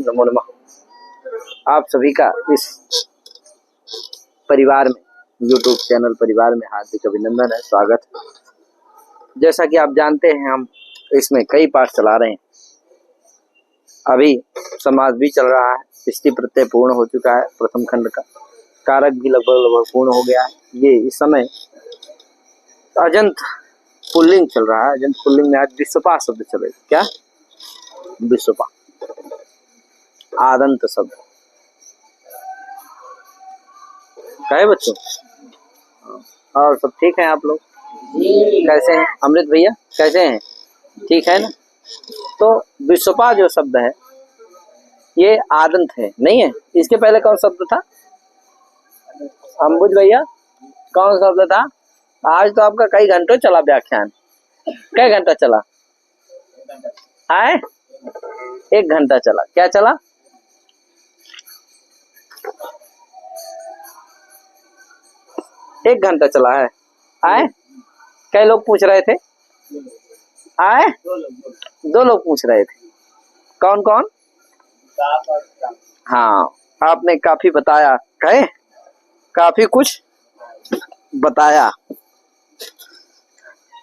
नमो नमः। आप सभी का इस परिवार में, YouTube चैनल परिवार में हार्दिक अभिनंदन है, स्वागत है। जैसा कि आप जानते हैं, हम इसमें कई पाठ चला रहे हैं। अभी समास भी चल रहा है, स्थिति प्रत्यय पूर्ण हो चुका है, प्रथम खंड का कारक भी लगभग पूर्ण हो गया है। ये इस समय अजंत पुल्लिंग चल रहा है। अजंत पुल्लिंग में आज विश्वपा शब्द चलेगा। क्या? विश्वपा आदंत शब्द। क्या है बच्चों? और सब ठीक है? आप लोग कैसे हैं? अमृत भैया कैसे हैं? ठीक है ना? तो विश्वपा जो शब्द है ये आदंत है, नहीं है? इसके पहले कौन शब्द था? अंबुज भैया कौन शब्द था? आज तो आपका कई घंटों चला व्याख्यान। कई घंटा चला? आए 1 घंटा चला। क्या चला? एक घंटा चला है। आए कई लोग पूछ रहे थे? आए 2 लोग पूछ रहे थे। कौन कौन? हाँ, आपने काफी बताया। कहे काफी कुछ बताया।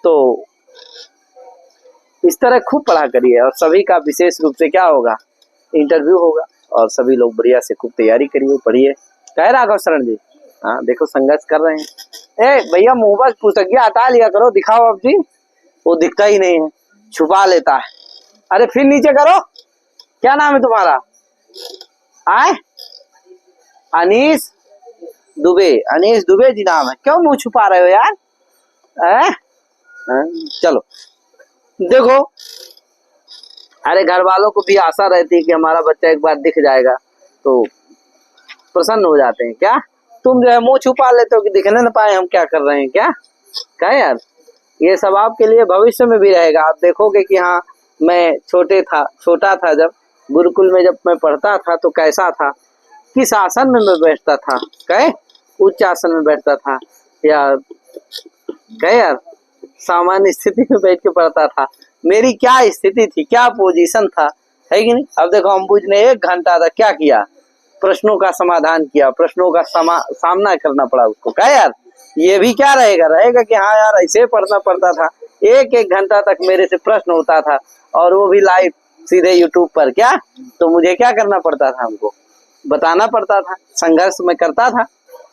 तो इस तरह खूब पढ़ा करिए और सभी का विशेष रूप से क्या होगा? इंटरव्यू होगा और सभी लोग बढ़िया से खूब तैयारी करिए, पढ़िए। कह राघव शरण जी? हाँ देखो संघर्ष कर रहे हैं। ए भैया मुंह पर पुस्तक हटा लिया करो, दिखाओ अब जी। वो दिखता ही नहीं है, छुपा लेता है। अरे फिर नीचे करो। क्या नाम है तुम्हारा? आए अनीस दुबे। अनीस दुबे जी नाम है। क्यों मुंह छुपा रहे हो यार? चलो देखो, अरे घर वालों को भी आशा रहती है कि हमारा बच्चा एक बार दिख जाएगा तो प्रसन्न हो जाते हैं। क्या तुम जो है मुंह छुपा लेते हो कि दिखने न पाए हम क्या कर रहे हैं? क्या यार, ये सब आपके लिए भविष्य में भी रहेगा। आप देखोगे कि हाँ मैं छोटा था जब गुरुकुल में जब मैं पढ़ता था तो कैसा था, किस आसन में मैं बैठता था। कहे उच्च आसन में बैठता था या कहे यार सामान्य स्थिति में बैठ के पढ़ता था। मेरी क्या स्थिति थी, क्या पोजीशन था, है कि नहीं? अब देखो अंबुज ने 1 घंटा तक क्या किया? प्रश्नों का समाधान किया, प्रश्नों का सामना करना पड़ा उसको। क्या यार ये भी क्या रहेगा कि हाँ यार ऐसे पढ़ना पड़ता था। 1 घंटा तक मेरे से प्रश्न होता था और वो भी लाइव सीधे यूट्यूब पर। क्या तो मुझे क्या करना पड़ता था? हमको बताना पड़ता था, संघर्ष में करता था।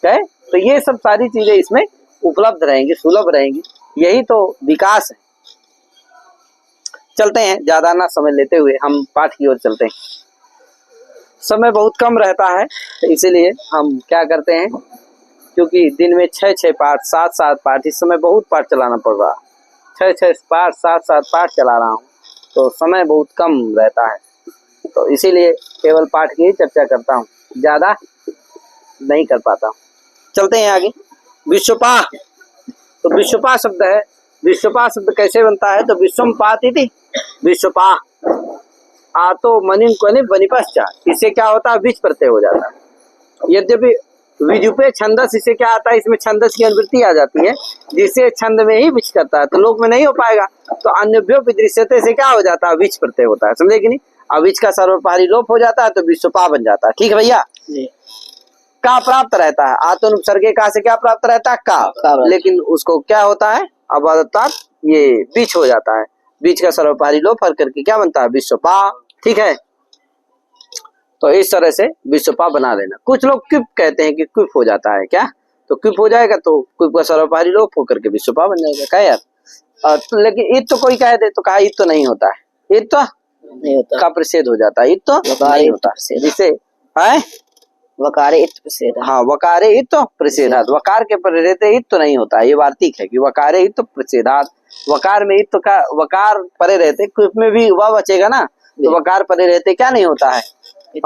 क्या तो ये सब सारी चीजें इसमें उपलब्ध रहेंगी, सुलभ रहेंगी। यही तो विकास है। चलते हैं, ज्यादा ना समय लेते हुए हम पाठ की ओर चलते हैं। समय बहुत कम रहता है, इसीलिए हम क्या करते हैं, क्योंकि दिन में 6-6 पाठ, 7-7 पाठ, इस समय बहुत पाठ चलाना पड़ रहा है। 6-6 पाठ, 7-7 पाठ चला रहा हूँ, तो समय बहुत कम रहता है। तो इसीलिए केवल पाठ की ही चर्चा करता हूँ, ज्यादा नहीं कर पाता। चलते हैं आगे। विश्वपा, तो विश्वपा शब्द है। विश्वपा शब्द कैसे बनता है? तो विश्वम पाति, विश्वपा आतो मनिन कोनि बनिपश्चात, इससे क्या होता है? विच प्रत्यय हो जाता है। यद्यपि विजुपे छंदस, इससे क्या आता है? इसमें छंदस की अनुवृत्ति आ जाती है, जिससे छंद में ही विच करता है, तो लोक में नहीं हो पाएगा। तो अन्यभ्यो विदृश्यते से क्या हो जाता है? विच प्रत्यय होता है। समझे कि नहीं? अब विच का सर्वपरि लोप हो जाता है तो विश्वपा बन जाता है। ठीक है भैया? का प्राप्त रहता है, आतन उपसर्गे का से क्या प्राप्त रहता है? का, लेकिन उसको क्या होता है? अब ये बीच हो जाता है, बीच का सर्वपरि लोप हर करके क्या बनता है? विश्वपा। ठीक है, तो इस तरह से विश्वपा बना लेना। कुछ लोग क्विप कहते हैं कि क्विप हो जाता है। क्या तो क्विप हो जाएगा तो क्विप का सर्वपरि लोप होकर के विश्वपा बन जाएगा। क्या यार? तो लेकिन इत तो कोई कह दे तो कहा इत तो नहीं होता है, इत तो नहीं होता, का प्रषेध हो जाता है, इत तो नहीं होता। जिसे है वकारे इत प्रषेध। हाँ, वकारे इत तो प्रषेधात, वकार के परे रहते इत तो नहीं होता है। ये वार्तिक है कि वकारे इत तो प्रषेधात, वकार में इत का वकार परे रहते, क्विप में भी व बचेगा ना, तो वकार परे रहते क्या नहीं होता है?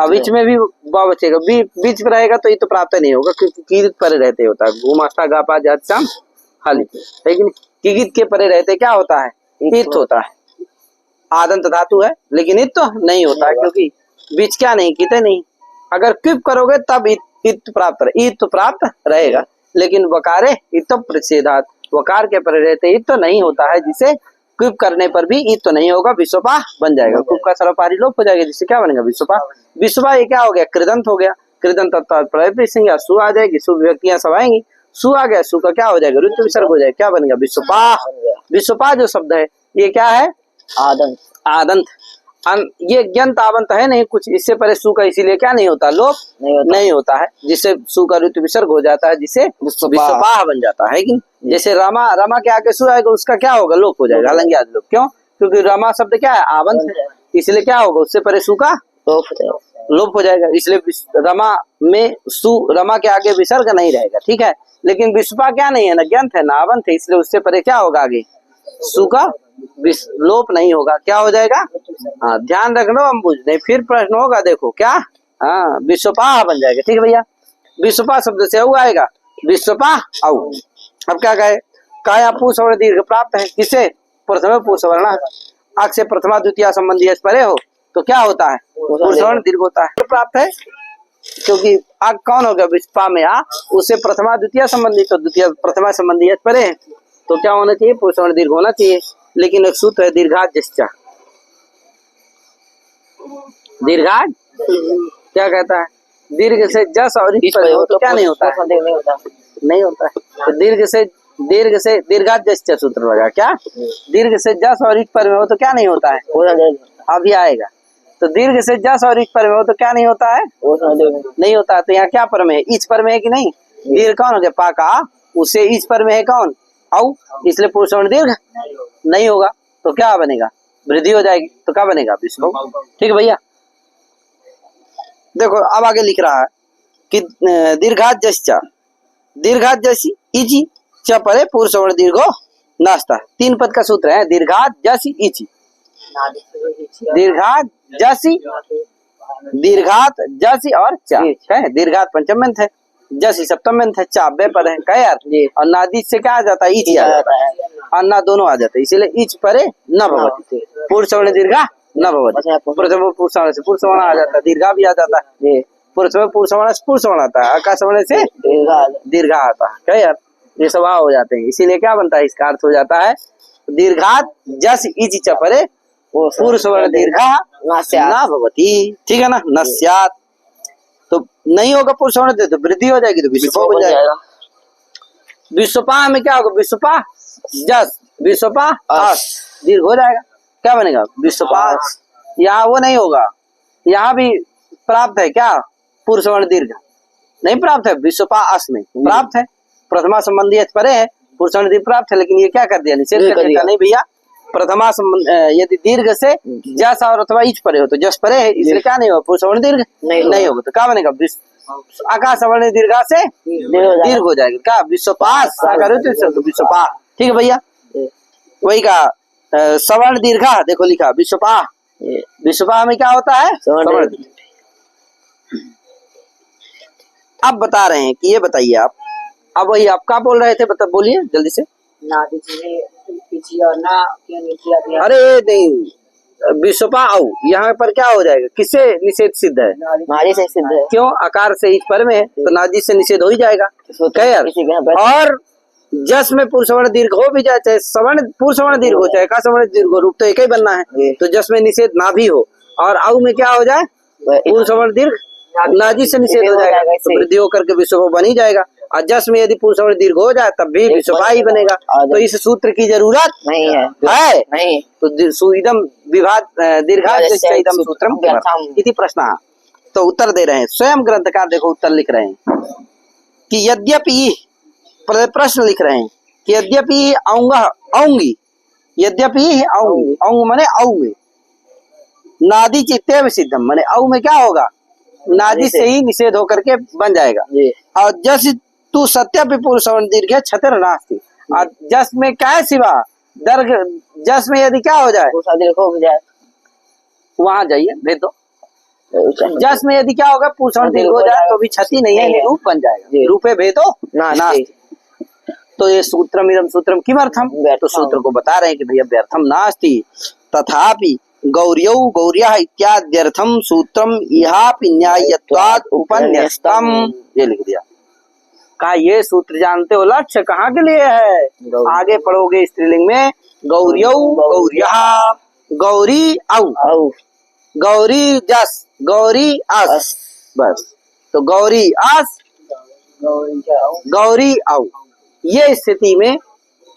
बीच में भी व बचेगा, बीच में रहेगा तो इत प्राप्त नहीं होगा, क्योंकि कीरित परे रहते होता है। गुमास्ता गापा जाम हल, लेकिन कीगित के परे रहते क्या होता है? इत होता है। आदंत धातु है लेकिन इत तो नहीं होता है, क्योंकि बीच क्या नहीं, किते नहीं। अगर क्विप करोगे तब इत प्राप्त रहेगा, लेकिन वकारे इत प्रषेधात, वकार के परे रहते इत तो नहीं होता है, जिसे क्विप करने पर भी ईद तो नहीं होगा, विश्वपा बन जाएगा। क्विप का सर्वपारी लोप हो जाएगा, जिससे क्या बनेगा विश्वपा। विश्वपा ये क्या हो गया, कृदंत हो गया। कृदंत अर्थात प्रत्यय सु आ जाएगी, सु विभक्तियां सब आएंगी। सु आ गया, सु का क्या हो जाएगा, ऋतु विसर्ग हो जाएगा, क्या बनेगा विश्वपा। विश्वपा जो शब्द है ये क्या है, आदंत। आदंत। ये ज्ञंत आवंत है नहीं कुछ, इससे परे सु का इसीलिए क्या नहीं होता, लोप नहीं होता है, जिससे सु का ऋतु विसर्ग हो जाता है, जिससे विश्वपाह बन जाता है कि जैसे रमा, रमा के आगे सु आएगा, उसका क्या होगा, लोप हो जाएगा, हालांकि आज लोप। क्यों, क्योंकि रमा शब्द क्या है, आवंत है, इसलिए क्या होगा, उससे परे सु का लोप हो जाएगा, इसलिए रमा में सु, रमा के आगे विसर्ग नहीं रहेगा, ठीक है। लेकिन विश्वपा क्या नहीं है, ना ज्ञंत है ना आवंत है, इसलिए उससे परे क्या होगा, आगे सु का लोप नहीं होगा, क्या हो जाएगा। हाँ, ध्यान रखना, हम बुझ नहीं, फिर प्रश्न होगा, देखो क्या, हाँ विश्वपा बन जाएगा, ठीक है भैया। विश्वपा शब्द से औ आएगा, विश्वपा औ। अब क्या कहे, काया पुसवर्ण दीर्घ प्राप्त है, किसे, प्रथम पुसवर्ण, अक से प्रथमा द्वितीय संबंधी परे हो तो क्या होता है, पुसवर्ण दीर्घ होता है, प्राप्त है, क्योंकि अक कौन हो गया, विश्वपा में आ, उससे प्रथमा द्वितीय संबंधी, तो द्वितीय प्रथमा संबंधी परे है, तो क्या होना चाहिए, पुसवर्ण दीर्घ होना चाहिए। लेकिन एक सूत्र है दीर्घात जस्चा, दीर्घात क्या कहता है, दीर्घ से जस और इच पर हो तो क्या नहीं होता है, नहीं होता है। तो दीर्घ से दीर्घात जस्चा सूत्र लगा, क्या, दीर्घ से जस और इच पर में हो तो क्या नहीं होता है, अभी आएगा। तो दीर्घ से जस और इच पर में हो तो क्या नहीं होता है, नहीं होता है। तो यहाँ क्या पर में है, इच पर में है कि नहीं, दीर्घ कौन हो गया, पा का, उससे इच पर में है कौन, औ, इसलिए पुरुषवर्ण दीर्घ नहीं होगा, तो क्या बनेगा, वृद्धि हो जाएगी, तो क्या बनेगा विश्व, ठीक है भैया। देखो अब आगे लिख रहा है कि दीर्घात जस्चा, दीर्घात जैसी इची च परे पुरुषवर्ण दीर्घो नास्ता, 3 पद का सूत्र है, दीर्घात जैसी इची, दीर्घात जैसी, दीर्घात जैसी और चा है, दीर्घात पंचम में है, जैसी सप्तम में है, चा बे पद है, क्या यार, और नादी से क्या आ जाता है, इच आ जाता है, अन्ना दोनों आ जाते हैं, इसीलिए इच परे न भवति, पुरुषवर्ण दीर्घा न भवति, प्रथम पुरुषवर्ण से पुरुषवर्ण आ जाता है, दीर्घा भी आ जाता है, पुरुषवर्ण पुरुषवर्ण से पुरुषवर्ण आता है, आकाशवर्ण से दीर्घा आता है, क्या यार, ये सब हो जाते हैं, इसीलिए क्या बनता है, इसका अर्थ हो जाता है दीर्घात जस इच च परे पुरुषवर्ण दीर्घा न भवति, ठीक है ना, नस्यात्, तो नहीं होगा पुरुषवर्ण दीर्घ, तो वृद्धि हो जाएगी, तो विश्वपा हो जाएगा। विश्वपा में क्या होगा, विश्वपा जस, विश्वपा अस, दीर्घ हो जाएगा, क्या बनेगा विश्वपा। यहाँ वो नहीं होगा, यहाँ भी प्राप्त है क्या, पुरुषवर्ण दीर्घ नहीं प्राप्त है, विश्वपा अस में प्राप्त है, प्रथमा संबंधी परे है, पुरुषवर्ण दीर्घ प्राप्त है, लेकिन ये क्या कर दिया, निषेध कर दिया, नहीं भैया, प्रथमा यदि दीर्घ से जस और अथवा इच परे हो तो जस परे है, इसलिए क्या नहीं होगा, पुरुषवर्ण दीर्घ नहीं होगा, तो क्या बनेगा, आकाशवर्ण दीर्घा से दीर्घ हो जाएगा, क्या विश्वपास, विश्वपा, ठीक है भैया। वही का सवर्ण दीर्घा, देखो लिखा विश्वपा, विश्वपा में क्या होता है, सवर्ण। अब बता रहे हैं कि ये बताइए आप, अब वही आप क्या बोल रहे थे, बता, बोलिए जल्दी से। अरे नहीं, विश्वपा औ, यहाँ पर क्या हो जाएगा, किससे निषेध सिद्ध है, नादी से सिद्ध है, क्यों, आकार से इस पर में है, तो नादी से निषेध हो ही जाएगा, क्या यार। और जस में पुरुषवर्ण दीर्घ हो भी जाए, चाहे सवर्ण पुरुषवर्ण दीर्घ हो, चाहे का सवर्ण दीर्घ हो, रूप तो एक ही बनना है, तो जस में निषेध ना भी हो, और औ में क्या हो जाए, पुरुषवर्ण दीर्घ नादी से निषेध हो जाएगा, तो वृद्धि होकर के विश्वपा बन ही जाएगा। और जस में यदि पुरुषवर्ण दीर्घ हो जाए तब भी विश्वपा ही बनेगा, तो इस सूत्र की जरूरत नहीं है, नहीं, तो इदम विभाग दीर्घात इदम सूत्रम इति प्रश्न, तो उत्तर दे रहे हैं स्वयं ग्रंथकार, देखो उत्तर लिख रहे हैं कि यद्यपि, प्रश्न लिख रहे हैं कि यद्यपि औंगी, यद्यपि औंग माने औ में, नादी चित्ते सिद्धम माने औ में क्या होगा, नादी से ही निषेध होकर के बन जाएगा। और जस तू सत्य पुरुषवर्ण दीर्घ छतर नास्ति, और जस में क्या है सिवा दर्घ, जस में यदि क्या हो जाए, वहां जाइए भेद दो, जस में यदि क्या होगा, पुरुषवर्ण दीर्घ हो जाए तो भी क्षति नहीं है, रूप बन जाएगा, रूपे भेदो नास्ति। तो ये सूत्रम इदम सूत्रम किमर्थम, तो सूत्र को बता रहे हैं कि भैया व्यर्थम नास्ति, तथापि गौर्यौ गौर्यः इत्याद्यर्थम सूत्रम इहापि न्यायत्वात् उपन्यस्तम, ये लिख दिया, कहा ये सूत्र जानते हो लक्ष्य कहाँ के लिए है? गौरी। आगे पढ़ोगे स्त्रीलिंग में गौर्यौ गौर्यः गौरी औ औ गौरी जस गौरी अस अस बस। तो गौरी अस गौरी औ। ये स्थिति में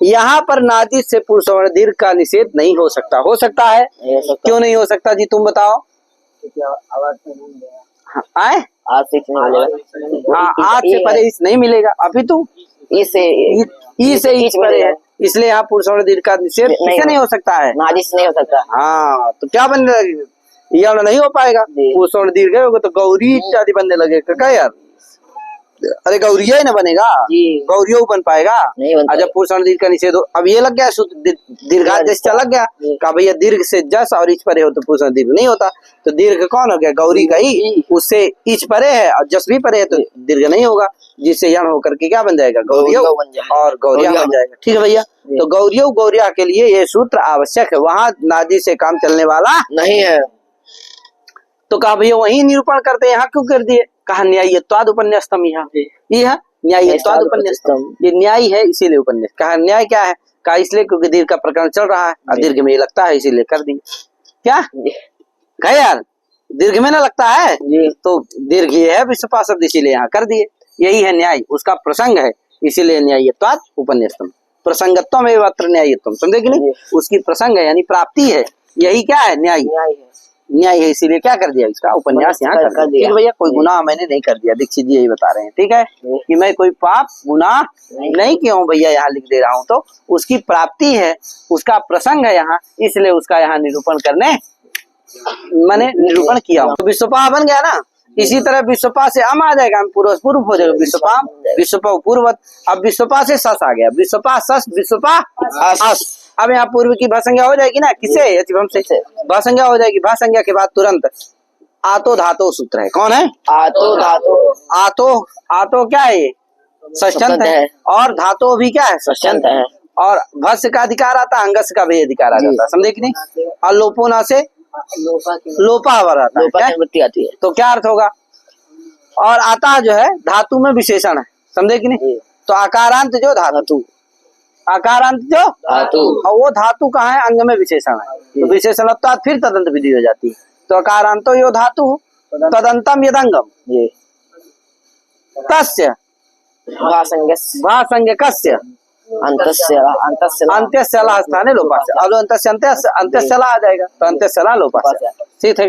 यहाँ पर नादित से पुरुष वर्ण दीर्घ का निषेध नहीं हो सकता। हो सकता है? ये सब क्यों नहीं हो सकता जी, तुम बताओ। आए आज से नहीं मिलेगा। हाँ, आज से परे इस नहीं मिलेगा। अभी तो इसे ई से इच परे है, इसलिए यहाँ पुरुष वर्ण दीर्घ का निषेध नहीं किसे नहीं हो सकता है? नादिश नहीं हो सकता। हाँ, तो क्या बनने लगेगा? ये वाला नहीं हो पाएगा। जी। पुरुष वर्ण दीर्घ होगा तो गौरी इत्यादि बनने लगेगा क्या यार? अरे गौरिया ही ना बनेगा, जी। गौरियो बन पाएगा। नहीं बनता। जब पुरुष वर्ण दीर्घ का निषेध हो, अब ये लग गया सूत्र दीर्घादेश लग गया। जी। कहा भैया दीर्घ से जस और इच परे हो तो पुरुष वर्ण दीर्घ नहीं होता। तो दीर्घ कौन हो गया? गौरी का ही, उससे इच परे है और जस भी परे है तो दीर्घ नहीं होगा, जिससे यण होकर के क्या बन जाएगा? गौरियो गौरियो बन जाएगा। और गौरिया बन जाएगा। ठीक है भैया। तो गौरियो गौरिया के लिए ये सूत्र आवश्यक है, वहां नादी से काम चलने वाला नहीं है। तो कहा भैया वही निरूपण करते, यहाँ क्यों कर दिए? कहा न्यायत्वाद उपन्यास्तम, यहाँ ये है न्यायत्वाद उपन्यास्तम, ये न्याय है इसीलिए उपन्यास। कहा न्याय क्या है? कहा इसलिए क्योंकि दीर्घ का प्रकरण चल रहा है और दीर्घ में ये लगता है इसीलिए कर दिए। क्या कहे यार? दीर्घ में ना लगता है जी। तो दीर्घ ये है विश्वपा शब्द, इसीलिए यहाँ कर दिए। यही है न्याय, उसका प्रसंग है, इसीलिए न्यायत्वाद उपन्यास्तम। प्रसंगत्वम एवं अत्र न्यायत्वम, समझे कि नहीं? उसकी प्रसंग है यानी प्राप्ति है, यही क्या है? न्याय। न्याय है। न्याय है, इसीलिए क्या कर दिया? इसका उपन्यास यहाँ कर दिया। ठीक है भैया, कोई गुनाह मैंने नहीं कर दिया, दीक्षित जी यही बता रहे हैं। ठीक है कि मैं कोई पाप गुनाह नहीं किया हूँ भैया, यहाँ लिख दे रहा हूँ। तो उसकी प्राप्ति है, उसका प्रसंग है यहाँ, इसलिए उसका यहाँ निरूपण करने मैंने निरूपण किया हूँ। तो विश्वपा बन गया ना। इसी तरह विश्वपा से अम आ जाएगा, पूर्व हो जाएगा विश्वपा, विश्वपा पूर्वत। अब विश्वपा से सस आ गया, विश्वपा सस विश्वपा अस। अब यहाँ पूर्व की भासंज्ञा हो जाएगी ना, किसे? से भासंज्ञा हो जाएगी। भासंज्ञा के बाद तुरंत आतो धातो सूत्र है। कौन है? आतो धातो। आतो, आतो क्या है? ये षष्ठ्यंत है। और धातो भी क्या है? षष्ठ्यंत है। और भस्य का अधिकार आता है, अंगस का भी अधिकार आ जाता है, समझे कि नहीं? और लोपोना से लोपा आता है। लोपा की वृत्ति आती है। तो क्या अर्थ होगा? और आता जो है धातु में विशेषण है, समझे कि नहीं? तो आकारांत जो धातु, आकारांत जो धातु, और वो धातु कहाँ है? अंग में विशेषण है। तो विशेषण फिर तदंत विधि हो जाती है। तो आकारांतो यो धातु तदंतम यदंगम ये तस्य भासंज्ञ कस्य अंत्यस्य ला स्थाने लोपास्य। अब अंत्यस्य अंत्यस्य ला आ जाएगा तो अंत्यस्य ला लोपास्य। ठीक है,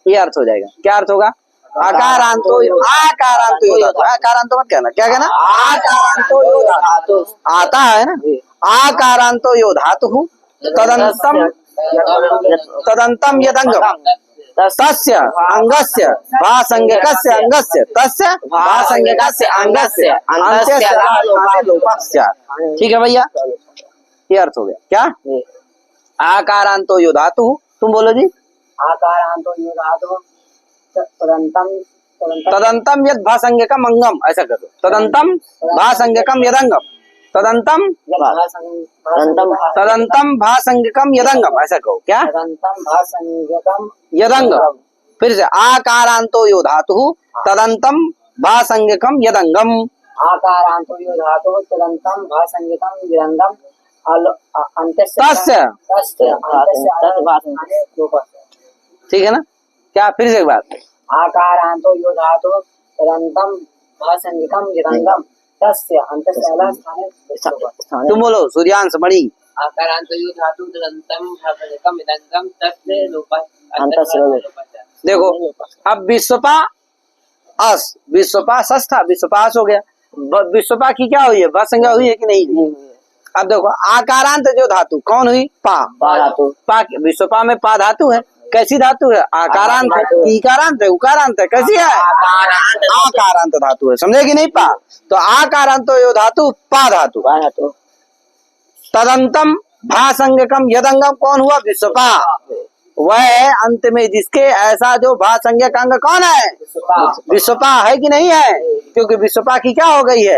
ये अर्थ हो जाएगा। क्या अर्थ होगा? आकारांतो आकारांतो यो धातु, आकारांतो मत कहना, क्या कहना? आकारांतो यो धातु आता है ना। आकारांतो यो धातु तदंतम यदंगम तस्य अंगस्य भासंज्ञकस्य अंगस्य तस्य भासंज्ञकस्य अंगस्य अंत्यस्य ला लोपास्य। ठीक है भैया, ये अर्थ हो गया। क्या? आकारांतो यो धातु, तुम बोलो जी। आकारांतो यो धातु तदंतम यद भासंज्ञकम अंगम, ऐसा कर दो। तदंतम भासंज्ञकम यदंगम तदंतम भासंज्ञकम यदंगम, ऐसा कहो। क्या? यदंगम। फिर से आकारांतो यो धातु तदंतम भासंज्ञकम यदंगम। आकारांतो यो धातु तदंतम भासंज्ञकम यदंगम तस्य। ठीक है ना? क्या? फिर से एक बार। आकारांतो यो धातु तदंतम भासंज्ञकम यदंगम तस्य अंत्यस्य ला स्थाने। तुम बोलो सूर्यांश मणि। आकारांतो यो धातु तदंतम भासंज्ञकम यदंगम तस्य लोपास्य। देखो अब विश्वपा अस, विश्वपा सस था, विश्वपास हो गया। विश्वपा की क्या हुई है? भासंज्ञा हुई है कि नहीं? अब देखो आकारांत जो धातु कौन हुई? पा धातु। पा विश्वपा में पा धातु है। कैसी धातु है? आकारांत है। इकारांत है, उकारांत है, कैसी है? आकारांत धातु है, समझे कि नहीं? पा। तो आकारांतो यो धातु पा धातु। तदंतम भासंज्ञकम यदंगम कौन हुआ? विश्वपा। वह अंत में जिसके ऐसा जो भासंज्ञक अंग कौन है? विश्वपा है कि नहीं है? क्योंकि विश्वपा की क्या हो गई है?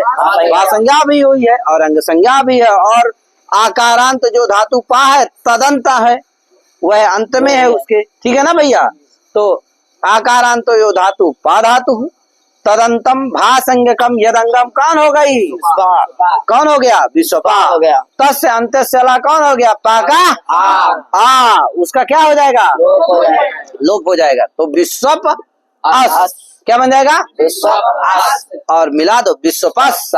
भासंज्ञा भी हुई है और अंग संज्ञा भी है। और आकारांत जो धातु पा है तदंत है, वह अंत में है उसके। ठीक है ना भैया? तो आकारांतो यो धातु पा धातु तदंतम भासंज्ञकम यदंगम कौन हो गई? कौन हो गया? विश्वपा हो गया। तस्य अंत्य सला कौन हो गया? पा का आ उसका क्या हो जाएगा? लोप हो जाएगा। तो विश्वप अस क्या बन जाएगा? और मिला दो विश्वपस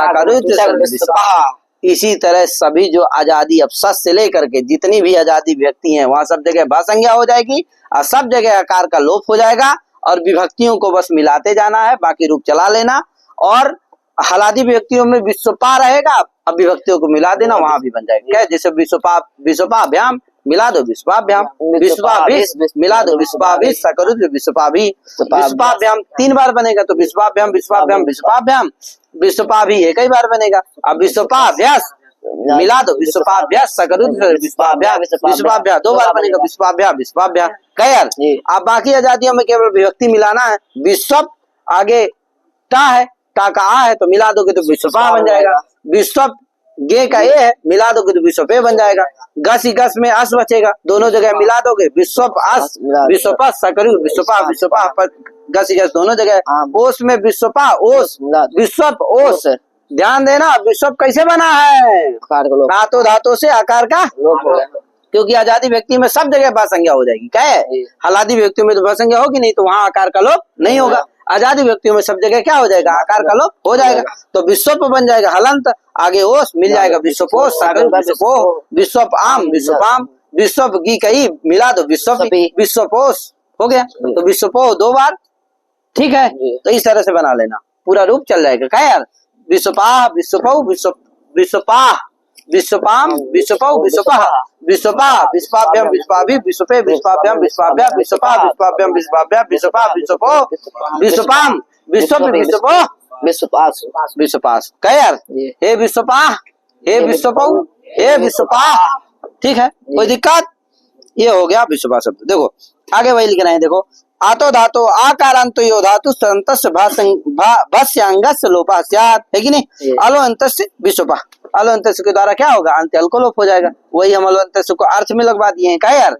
विश्वपा। इसी तरह सभी जो आजादी अब सस से लेकर के जितनी भी आजादी व्यक्ति हैं वहां सब जगह भासंज्ञा हो जाएगी और सब जगह आकार का लोप हो जाएगा और विभक्तियों को बस मिलाते जाना है, बाकी रूप चला लेना। और हलादी व्यक्तियों में विश्वपा रहेगा, अब विभक्तियों को मिला देना, वहां भी बन जाएगा। क्या? जैसे विश्वपाभ्याम मिला दो विश्वाभ्याम, विश्वाभिस मिला दो विश्वाभिस, सकरुद्र विश्वाभि, विश्वाभ्याम 3 बार बनेगा तो विश्वाभ्याम विश्वाभ्याम विश्वाभ्याम, विश्वपाभि एक ही बार बनेगा। अब विश्वपाभ्यास मिला दो विश्वपाभ्यास, सकरुद्र विश्वाभ्यास, विश्वाभ्यास 2 बार बनेगा विश्वाभ्यास विश्वाभ्यास। क्लियर? अब बाकी आजादियों में केवल विभक्ति मिलाना है। विश्वप आगे टा है, टा का आ है तो मिला दोगे तो विश्वपा बन जाएगा। विश्वप गे का ए है, मिला दोगे तो विश्वपे बन जाएगा। गस में अस बचेगा, दोनों जगह मिला दोगे विश्वप अस विश्वपस, सकरु विश्वपा विश्वपा, गस दोनों जगह। ओस में विश्वपा ओस विश्वप ओस। ध्यान देना विश्वप कैसे बना है? धातु धातु से आकार का लोप हो गया, क्योंकि आजादी व्यक्ति में सब जगह भासंज्ञा हो जाएगी। क्या है? हलादी व्यक्तियों में तो भासंज्ञा होगी नहीं, तो वहां आकार का लोप नहीं होगा। आजादी व्यक्तियों में सब जगह क्या हो जाएगा? आकार का लोप हो जाएगा। तो विश्वप बन जाएगा हलंत, आगे ओस मिल जाएगा विश्वपोष, विश्वपो, विश्वप आम विश्वपाम, विश्वप गी कही मिला दो विश्वप विश्वपोष हो गया। तो विश्वपो 2 बार, ठीक है। तो इस तरह से बना लेना, पूरा रूप चल जाएगा। क्या यार? विश्वपा विश्वपौ विश्वपा विश्वपाम विश्वपौ विश्वपा विश्वपा विश्वाभ्याम विश्वाभि विश्वपे विश्वाभ्याम विश्वाभ्या विश्वपा विश्वाभ्याम विश्वाभ्या विश्वपा विश्वपो विश्वपाम विश्वप विश्वपो विश्वपास विश्वपास। क्या यार? हे विश्वपा हे विश्वपौ हे विश्वपा, ठीक है, कोई दिक्कत? ये हो गया विश्वपा शब्द। देखो आगे वही लिखना है, देखो आतो धातो आकारांतो यो धातु संतस्य भाष्यांगस्य लोपा स्यात्, है कि नहीं? अलो अंतस्य विश्वपा, अलो अंतस्य के द्वारा क्या होगा? अंत्य अल को लोप हो जाएगा। वही हम अलो अंतस्य को अर्थ में लगवा दिए हैं। क्या यार?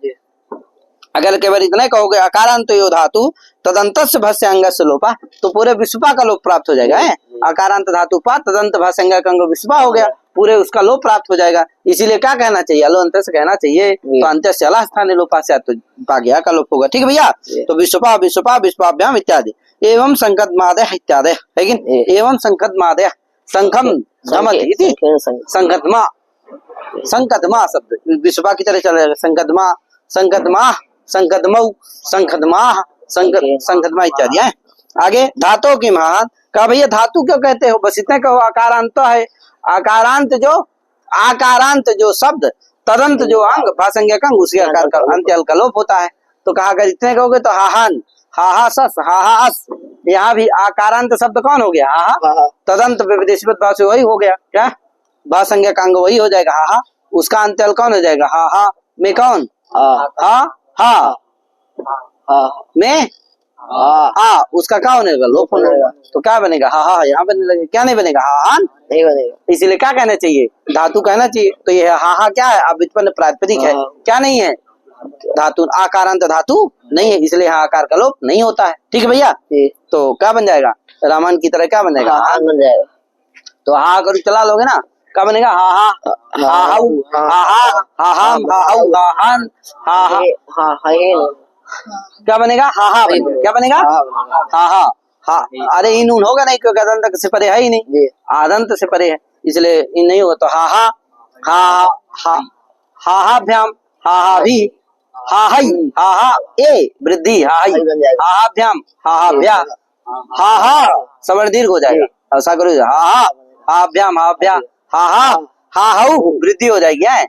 अगर केवल इतना कहोगे आकारांतो यो धातु तदंतस्य भाष्यांगस्य लोपा, तो पूरे विश्वपा का लोप प्राप्त हो जाएगा। है आकारांत धातु पा तदंत भाष्यांग विश्वपा हो गया, पूरे उसका लोप प्राप्त हो जाएगा। इसीलिए क्या कहना चाहिए? अलो अंत से कहना चाहिए, तो अंत्य से अला स्थान लोपा से तो पाग्या का लोप होगा। ठीक है भैया? तो विश्वपा विश्वपा विश्वाभ्याम इत्यादि एवं संकतमादय इत्यादि, लेकिन एवं संकतमादय संखम धमति संकतमा संकतमा शब्द विश्वपा की तरह चल जाएगा। संकतमा संकतमा संकतमऊ संकतमा संकतमा इत्यादि है। आगे धातु की महान का भैया धातु क्यों कहते हो? बस इतने कहो आकारांत है, आकारांत जो शब्द तदंत जो अंग भाषंज्ञक अंग उसके आकार का अंत्य अल का लोप होता है। तो कहा अगर इतने कहोगे तो हाहान हाहा सस हाहा अस, यहाँ भी आकारांत शब्द कौन हो गया? हाहा। तदंत विदेशीपद भाव से वही हो गया। क्या? भाषंज्ञक अंग वही हो जाएगा हाहा, उसका अंत्य अल कौन हो जाएगा? हाहा में कौन? हा में उसका क्या होने लगा? लोप होने लगा। तो क्या बनेगा? हा यहाँ बनने लगे। क्या नहीं बनेगा? हाहान नहीं बनेगा। इसीलिए क्या कहना चाहिए? धातु कहना चाहिए। तो ये हा क्या है? अब व्युत्पन्न प्रातिपदिक है, क्या नहीं है? धातु आकारांत धातु नहीं है, इसलिए यहाँ आकार का लोप नहीं होता है। ठीक है भैया? तो क्या बन जाएगा? रामायण की तरह क्या बन जाएगा? बन जाएगा। तो हा अगर चला लोगे ना, क्या बनेगा? हा क्या बनेगा? हा क्या बनेगा? हा। अरे इन ऊन होगा नहीं, क्योंकि अदंत से परे है ही नहीं, आदंत से परे है, इसलिए इन नहीं होगा। तो हा भ्याम हा भी हा ए वृद्धि हा भ्याम हा भ्या हा सवर्ण दीर्घ हो जाएगा। ऐसा करो हा भ्याम हा भ्या हा वृद्धि हो जाएगी। हा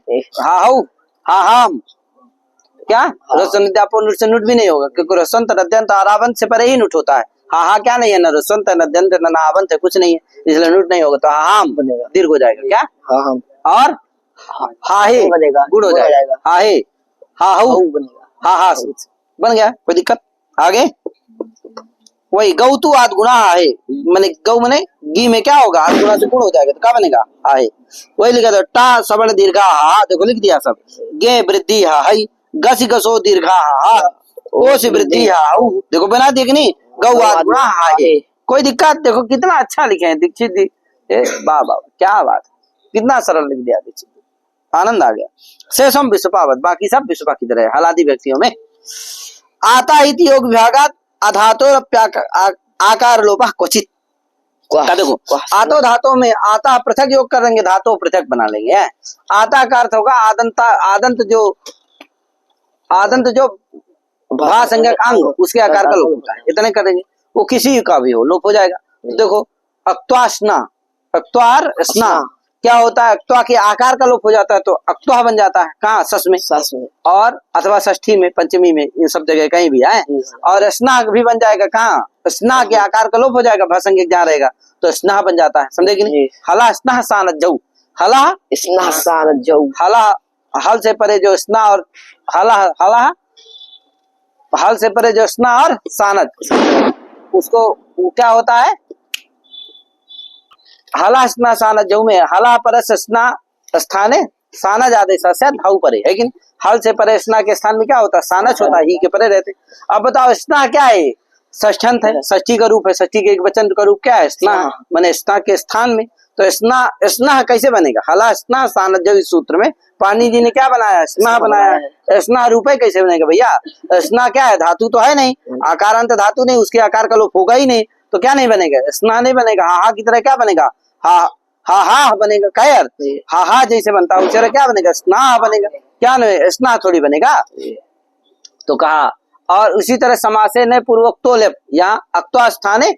क्या? रसन से नुट भी नहीं होगा, क्योंकि रसंत नद्यंत आरावंत से परे ही नुट होता है। हा क्या नहीं है? न रसंत नद्यंत न नावंत है, कुछ नहीं है, इसलिए नुट नहीं होगा। तो हाम बनेगा, दीर्घ हो जाएगा। क्या? और हाहे गुण हो जाएगा। हाहे हाहू हा बन गया, कोई दिक्कत? आगे वही गौतु आद गुणा आहे, मैंने गौ मने गी में क्या होगा? आद गुणा से गुण हो जाएगा, तो क्या बनेगा? आहे। वही लिखा था टा सवर्ण दीर्घा हा, देखो लिख दिया सब। गे वृद्धि हा हई, गसी गसो दीर्घा हा, ओ से वृद्धि हा, देखो बना दिया कि नहीं? गौ आद गुणा आहे, कोई दिक्कत, देखो कितना अच्छा लिखे हैं दीक्षित जी, वाह वाह क्या बात, कितना सरल लिख दिया दीक्षित जी, आनंद आ गया। शेषम विश्वपावत, बाकी सब विश्वपा की तरह है हलादी व्यक्तियों में। आता इति योग विभागात अधातोरप्याक आकार लोपः क्वचित। देखो आतो धातु में आता पृथक योग कर देंगे, धातु पृथक बना लेंगे। आता का अर्थ होगा आदंत जो भा संज्ञक अंग उसके आकार का लोप होता है, इतने करेंगे, वो किसी का भी हो लोप हो जाएगा। तो देखो अक्त्वा स्ना, अक्त्वार स्ना क्या होता है, अक्त्वा के आकार का लोप हो जाता है तो अक्त्वा बन जाता है, कहाँ सस में और अथवा षष्ठी में पंचमी में, इन सब जगह कहीं भी आए। और स्ना भी बन जाएगा, कहाँ स्ना के आकार का लोप हो जाएगा, भाषंगिक जहाँ रहेगा तो स्ना बन जाता है, समझे कि नहीं। हला स्ना सानत जऊ, हला स्ना सानत जऊ, हला हल से परे जो स्ना और हला हल से परे जो स्ना और सानत, उसको क्या होता है, हला स्ना सानत जऊ में हला परस स्ना स्थाने साना जादे हऊ परे है कि हल से परे स्ना के स्थान में क्या होता है, सानच होता है, ही के परे रहते। अब बताओ स्ना क्या है, षष्ठंत है, षष्ठी का रूप है, षष्ठी के एक वचन का रूप क्या है, स्ना, माने स्ना के स्थान में। तो स्ना कैसे बनेगा, हला स्ना सानत जऊ, इस सूत्र में पानी जी ने क्या बनाया, स्ना बनाया है। स्ना रूप है कैसे बनेगा भैया, स्ना क्या है, धातु तो है नहीं, आकारांत धातु नहीं, उसके आकार का लोप होगा ही नहीं, तो क्या नहीं बनेगा, स्ना नहीं बनेगा। हा की तरह क्या बनेगा, हा बनेगा, क्या अर्थ, हा जैसे बनता है उस तरह क्या बनेगा, स्ना बनेगा, क्या नहीं स्ना थोड़ी बनेगा। तो कहा और उसी तरह समासे ने पूर्वोक्तो लेप, यहाँ अक्त्वा स्थाने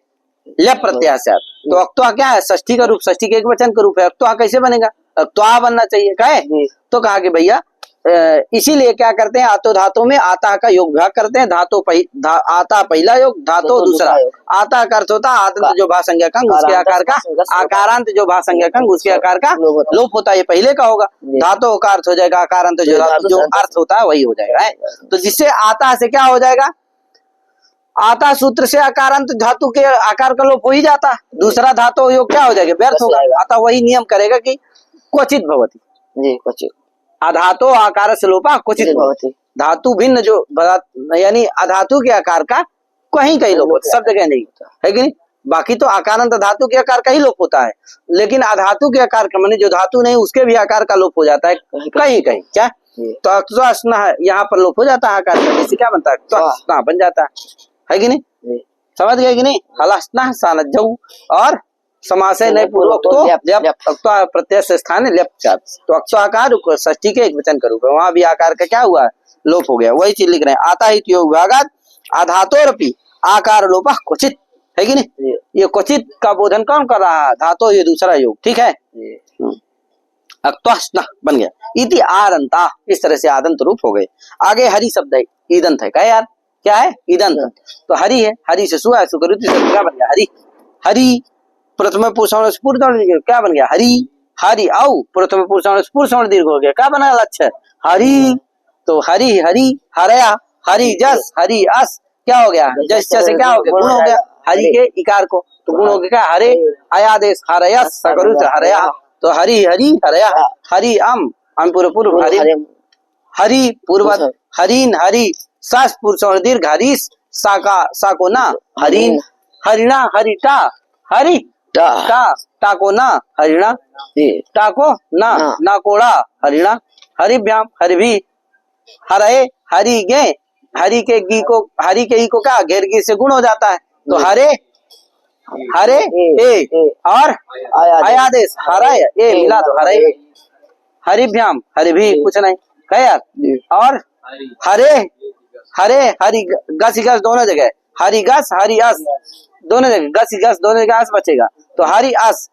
लेप प्रत्याशा, तो अक्त्वा क्या है, षष्ठी का रूप, षष्ठी के एक वचन का रूप है, अक्त्वा कैसे बनेगा, अक्त्वा बनना चाहिए, कहे। तो कहा कि भैया इसीलिए क्या करते हैं, आतो धातु में आता का योग विभाग करते हैं, आता पहला योग, धातु दूसरा। आता का अर्थ होता है आदंत जो भा संज्ञक अंग उसके आकार का, आकारांत जो भा संज्ञक अंग उसके आकार का लोप होता है, ये पहले का होगा। धातु का अर्थ हो जाएगा आकारांत जो अर्थ होता है वही हो जाएगा। तो जिससे आता से क्या हो जाएगा, आता सूत्र से आकारांत धातु के आकार का लोप हो ही जाता, दूसरा धातु योग क्या हो जाएगा, व्यर्थ होगा। अतः वही नियम करेगा कि क्वचित भवति जी, क्वचित अधातु आकार से लोपा क्वचित भवति, धातु भिन्न जो यानी अधातु के आकार का कहीं कहीं लोप होता है, सब जगह नहीं होता है कि नहीं। बाकी तो आकारांत धातु के आकार का ही लोप होता है, लेकिन अधातु के आकार का माने जो धातु नहीं उसके भी आकार का लोप हो जाता है कहीं कहीं, क्या तो अक्त्वा स्ना यहाँ पर लोप हो जाता है आकार का, इससे क्या बनता है, अक्त्वा स्ना बन जाता है कि नहीं, समझ गए कि नहीं। हला स्ना सानत जऊ और समासे नए पूर्वक तो प्रत्यय से स्थान है लेप चाप, तो अक्त्वा आकार षष्ठी के एक वचन का रूप है, वहां भी आकार का क्या हुआ, लोप हो गया। वही चीज लिख रहे हैं, आता ही योग विभागात आधातोरपि आकार लोप क्वचित, है कि नहीं। ये क्वचित का बोधन कौन कर रहा है, धातु ये दूसरा योग, ठीक है। अक्त्वा स्ना बन गया, इति आरंता, इस तरह से आदंत रूप हो गए। आगे हरि शब्द है, ईदंत है, क्या यार, क्या है, ईदंत। तो हरि है, हरि से सुआ सुकृति से क्या बन गया, हरि। हरि प्रथम पुरुष क्या बन गया, हरि। हरि औ प्रथम पुरुष दीर्घ हो गया, क्या बना लक्ष्य, हरि। तो हरि हरि हरया, हरि जस, हरि अस, क्या हो गया, जस से क्या हो गया, गुण हो गया, हरि के इकार को, तो गुण हो गया हरे, आयादेश हरयस सकरुत हरया, तो हरि हरि हरया, हरि अम पूर्व हरि, हरि पूर्व हरिन, हरि सास पुरुष दीर्घ, हरीश साको ना, हरिन, हरिणा, हरिटा, हरि टा को ना, हरिणा, टा को ना कोड़ा, हरिणा, हरिभ्याम हरिभी, हरे हरि गे, हरि के गी को, हरि के ई को क्या घेर गी से गुण हो जाता है, तो हरे हरे ए और आयादेश हरे ए मिला तो हरे, हरिभ्याम हरिभी कुछ नहीं है यार, और हरे हरे हरि गस गस दोनों जगह, हरि गस हरि अस दोनों जगह, गस दोनों जगह अस बचेगा, तो हरि अस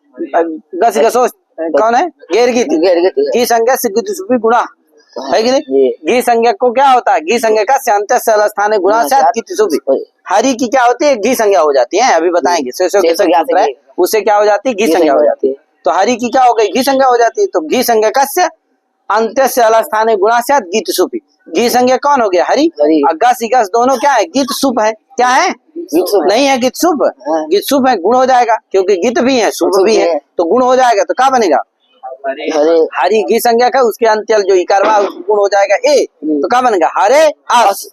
गस गसो कौन है, घी संज्ञा से गुणा है कि नहीं। घी संज्ञा को क्या होता है, घी संज्ञा का स्थान है गुणा से, हरि की क्या होती है, घी संज्ञा हो जाती है, अभी बताएंगे उससे क्या हो जाती है, घी संज्ञा हो जाती है। तो हरि की क्या हो गई, घी संज्ञा हो जाती है, तो घी संज्ञा का अंत्य से स्थान है गुणा से गीत सुपी, घी संज्ञा कौन हो गया, हरि, गस गस दोनों क्या है, गीत सुप है, क्या है, नहीं है गीत सुप है, गुण हो जाएगा क्योंकि गीत भी है सुप भी है, तो गुण हो जाएगा, तो क्या बनेगा, हरे हरी घी संज्ञा का उसके अंत्यल जो इकारवा गुण हो जाएगा ए, तो क्या बनेगा हरे अस।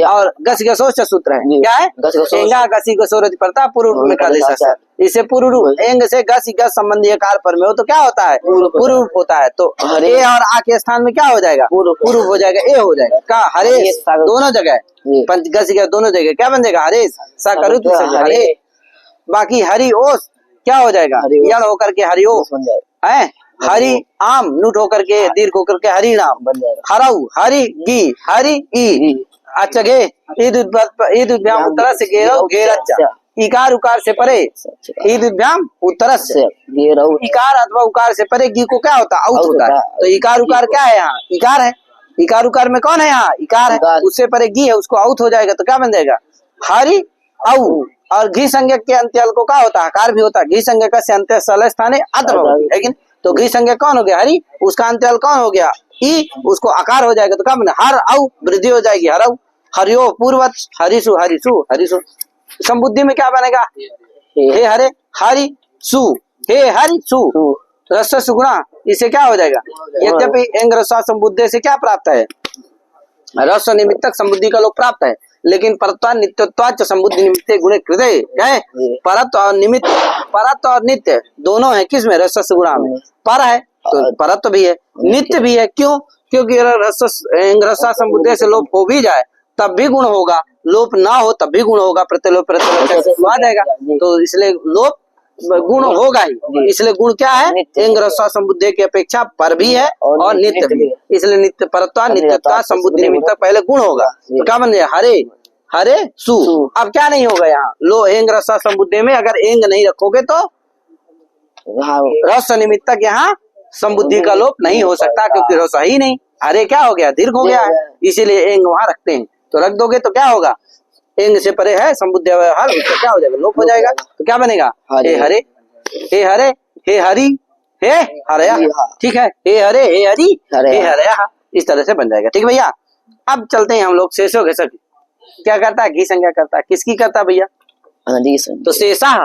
और गस गसो सूत्र है, क्या है एंगा गसी गसो रति पड़ता पूर्व में खाली सा, इसे पूर्व रूप एंग से गस गस संबंधी कार पर में हो तो क्या होता है पूर्व रूप होता है। तो ए और आ के स्थान में क्या हो जाएगा पूर्व हो जाएगा, ए हो जाएगा का हरे दोनों जगह पंच गस गस दोनों जगह क्या बन जाएगा हरे सा करुत हरे। बाकी हरि ओस क्या हो जाएगा यण होकर के हरि ओस है, हरि आम नूट होकर के दीर्घ होकर के हरि नाम बन जाएगा। हरऊ हरि गी हरि ई अच्छा गे ईद उद्भ्याम उत्तर से गेरव गेरच्चा इकार उकार से परे ईद उद्भ्याम उत्तर से इकार अथवा उकार से परे गी को क्या होता है आउट होता है। तो इकार उकार क्या है यहाँ इकार है, इकार उकार में कौन है यहाँ इकार है, उससे परे गी है उसको आउट हो जाएगा तो क्या बन जाएगा हरि औ। और घी संज्ञक के अंत्यल को क्या होता है हकार भी होता है, घी संज्ञक से अंत्य सल स्थाने अत्र होती है लेकिन तो घी संज्ञक कौन हो गया हरि, उसका अंत्यल कौन हो गया ई, उसको आकार हो जाएगा तो क्या बने हर औ वृद्धि हो जाएगी हरऊ हरियो पूर्वत हरिसु हरिसु हरिसु। संबुद्धि में क्या बनेगा हे हरे हरि सु हे हरि सु रस सुगुणा, इसे क्या हो जाएगा यद्यपि एंग रसा संबुद्धि से क्या प्राप्त है रस निमित्तक संबुद्धि का लोग प्राप्त है, लेकिन परत्वा नित्यत्वाच संबुद्धि निमित्त गुणे कृते है परत और निमित्त परत और नित्य दोनों है किसमें रस गुणा में, पर है तो परत्व भी है नित्य भी है, क्यों क्योंकि रसा संबुद्धि से लोप हो भी जाए तब भी गुण होगा, लोप ना हो तब भी गुण होगा, प्रत्यलोप आ जाएगा तो इसलिए लोप गुण होगा ही, इसलिए गुण क्या है एंग रसा संबुद्धि की अपेक्षा पर भी है और नित्य भी है, इसलिए नित्य परत्वा नित्यत्वा संबुद्धि निमित्त पहले गुण होगा तो क्या बन जाए हरे हरे सु। अब क्या नहीं होगा यहाँ लो एंग रसा संबुद्धि में अगर एंग नहीं रखोगे तो रस निमित्तक यहाँ संबुद्धि का लोप नहीं हो सकता क्योंकि रस ही नहीं, हरे क्या हो गया दीर्घ हो गया है इसीलिए एंग वहां रखते हैं, तो रख दोगे तो क्या होगा एंग से परे है संबुद्धि हर उसका क्या हो जाएगा लोप हो जाएगा तो क्या बनेगा हे हरे हे हरे हे हरि हे हरया, ठीक है हे हरे हे हरि हे हरया, इस तरह से बन जाएगा। ठीक भैया अब चलते हैं हम लोग शेषो के सभी क्या करता है घी संज्ञा करता है, किसकी करता है भैया तो शेषा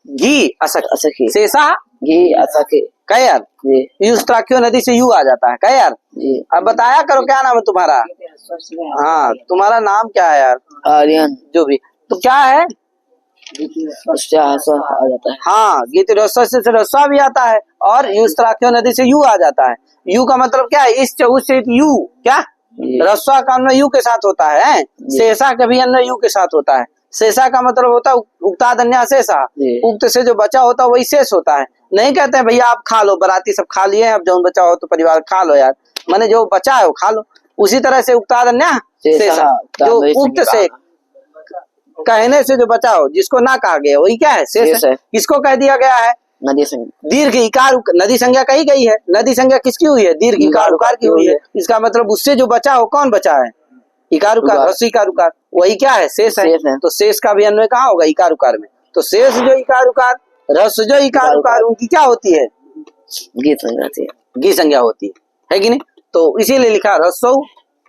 घी असखी शेषा घी असखी क्या यार युस्त्राख्यो नदी से यू आ जाता है क्या यार, अब बताया करो क्या नाम है तुम्हारा, हाँ तुम्हारा नाम क्या है यार आर्यन जो भी तो क्या है आ जाता है, हाँ गीत से रस्वा भी आता है और युस्त्राख्यो नदी से यू आ जाता है, यू का मतलब क्या है इस उस यू क्या रस्वा का अन्वय यू के साथ होता है, शेषा का भी अन्वय यू के साथ होता है, शेषा का मतलब होता है उक्तादन्या शेषा, उक्त से जो बचा होता है वही शेष होता है, नहीं कहते हैं भैया आप खा लो बराती सब खा लिए अब जो बचा हो तो परिवार खा लो यार, माने जो बचा है वो खा लो, उसी तरह से उक्तादन्या शेषा जो उक्त से कहने से जो बचा हो जिसको ना कहा गया वही क्या है शेष है, किसको कह दिया गया है नदी संज्ञा दीर्घ इकार नदी संज्ञा कही गई है, नदी संज्ञा किसकी हुई है दीर्घ इकार उकार की हुई है, इसका मतलब उससे जो बचा हो कौन बचा है इकार उकार रस इकार उकार वही क्या है शेष है, तो शेष का भी अन्वय कहाँ होगा इकार उकार में, तो शेष जो इकार उकार रस जो इकार उकार उनकी क्या होती है घी संज्ञा होती है कि नहीं, तो इसीलिए लिखा रसौ